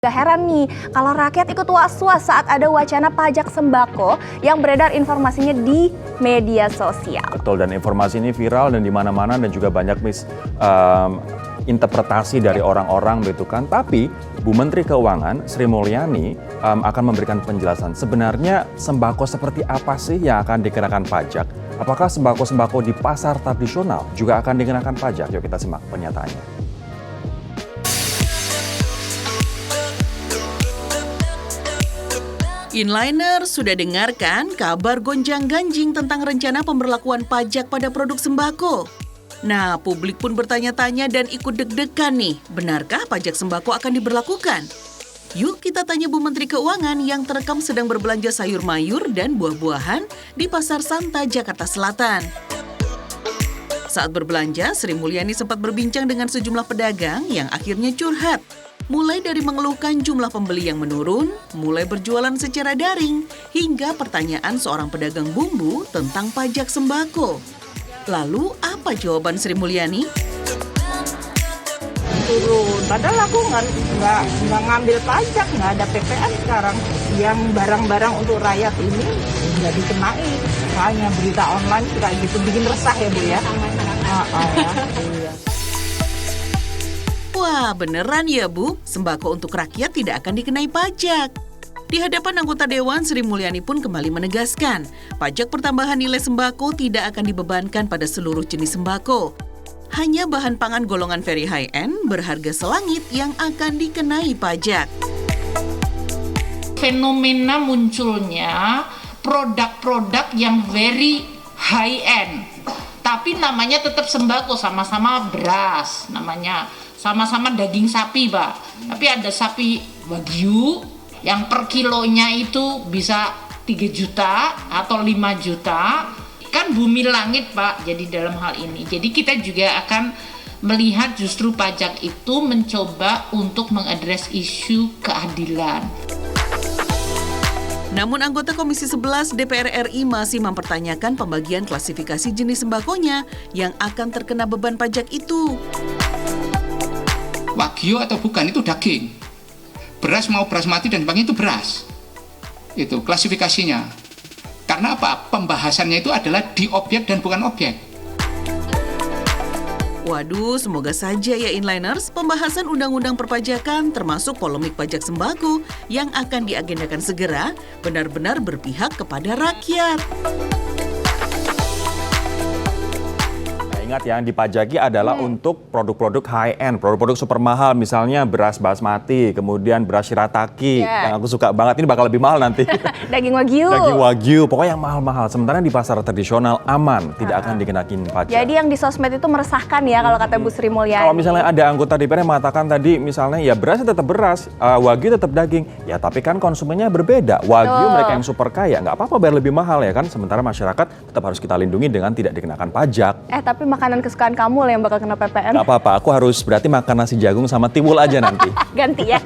Gak heran nih kalau rakyat ikut was-was saat ada wacana pajak sembako yang beredar informasinya di media sosial. Betul, dan informasi ini viral dan di mana-mana dan juga banyak interpretasi dari orang-orang begitu kan. Tapi Bu Menteri Keuangan Sri Mulyani akan memberikan penjelasan sebenarnya sembako seperti apa sih yang akan dikenakan pajak. Apakah sembako-sembako di pasar tradisional juga akan dikenakan pajak? Yuk kita simak pernyataannya. Inliner sudah dengarkan kabar gonjang-ganjing tentang rencana pemberlakuan pajak pada produk sembako. Nah, publik pun bertanya-tanya dan ikut deg-degan nih, benarkah pajak sembako akan diberlakukan? Yuk kita tanya Bu Menteri Keuangan yang terekam sedang berbelanja sayur mayur dan buah-buahan di Pasar Santa, Jakarta Selatan. Saat berbelanja, Sri Mulyani sempat berbincang dengan sejumlah pedagang yang akhirnya curhat. Mulai dari mengeluhkan jumlah pembeli yang menurun, mulai berjualan secara daring, hingga pertanyaan seorang pedagang bumbu tentang pajak sembako. Lalu, apa jawaban Sri Mulyani? Turun, padahal aku nggak ngambil pajak, nggak ada PPN sekarang. Yang barang-barang untuk rakyat ini nggak dikenai. Hanya berita online kayak gitu, bikin resah ya Bu ya. Wah, beneran ya Bu, sembako untuk rakyat tidak akan dikenai pajak. Di hadapan anggota Dewan, Sri Mulyani pun kembali menegaskan, pajak pertambahan nilai sembako tidak akan dibebankan pada seluruh jenis sembako. Hanya bahan pangan golongan very high-end berharga selangit yang akan dikenai pajak. Fenomena munculnya produk-produk yang very high-end, tapi namanya tetap sembako, sama-sama beras namanya. Sama-sama daging sapi, Pak. Tapi ada sapi Wagyu yang per kilonya itu bisa 3 juta atau 5 juta. Kan bumi langit, Pak, jadi dalam hal ini. Jadi kita juga akan melihat justru pajak itu mencoba untuk mengadres isu keadilan. Namun anggota Komisi 11 DPR RI masih mempertanyakan pembagian klasifikasi jenis sembakonya yang akan terkena beban pajak itu. Wagyu atau bukan itu daging, beras mau basmati dan sebagainya itu beras, itu klasifikasinya. Karena apa? Pembahasannya itu adalah di objek dan bukan objek. Waduh, semoga saja ya Inliners, pembahasan undang-undang perpajakan termasuk polemik pajak sembako yang akan diagendakan segera benar-benar berpihak kepada rakyat. Ingat yang dipajaki adalah untuk produk-produk high-end, produk-produk super mahal, misalnya beras basmati, kemudian beras shirataki, yang aku suka banget, ini bakal lebih mahal nanti. Daging Wagyu. Daging Wagyu, pokoknya yang mahal-mahal. Sementara di pasar tradisional aman, tidak akan dikenakin pajak. Jadi yang di sosmed itu meresahkan ya kalau kata Bu Sri Mulyani. Kalau misalnya ada anggota DPR yang mengatakan tadi, misalnya ya berasnya tetap beras, Wagyu tetap daging, ya tapi kan konsumennya berbeda. Wagyu mereka yang super kaya, nggak apa-apa bayar lebih mahal ya kan, sementara masyarakat tetap harus kita lindungi dengan tidak dikenakan pajak. Tapi makanan kesukaan kamu lah yang bakal kena PPN. Nggak apa-apa, aku harus berarti makan nasi jagung sama tiwul aja nanti. Ganti ya.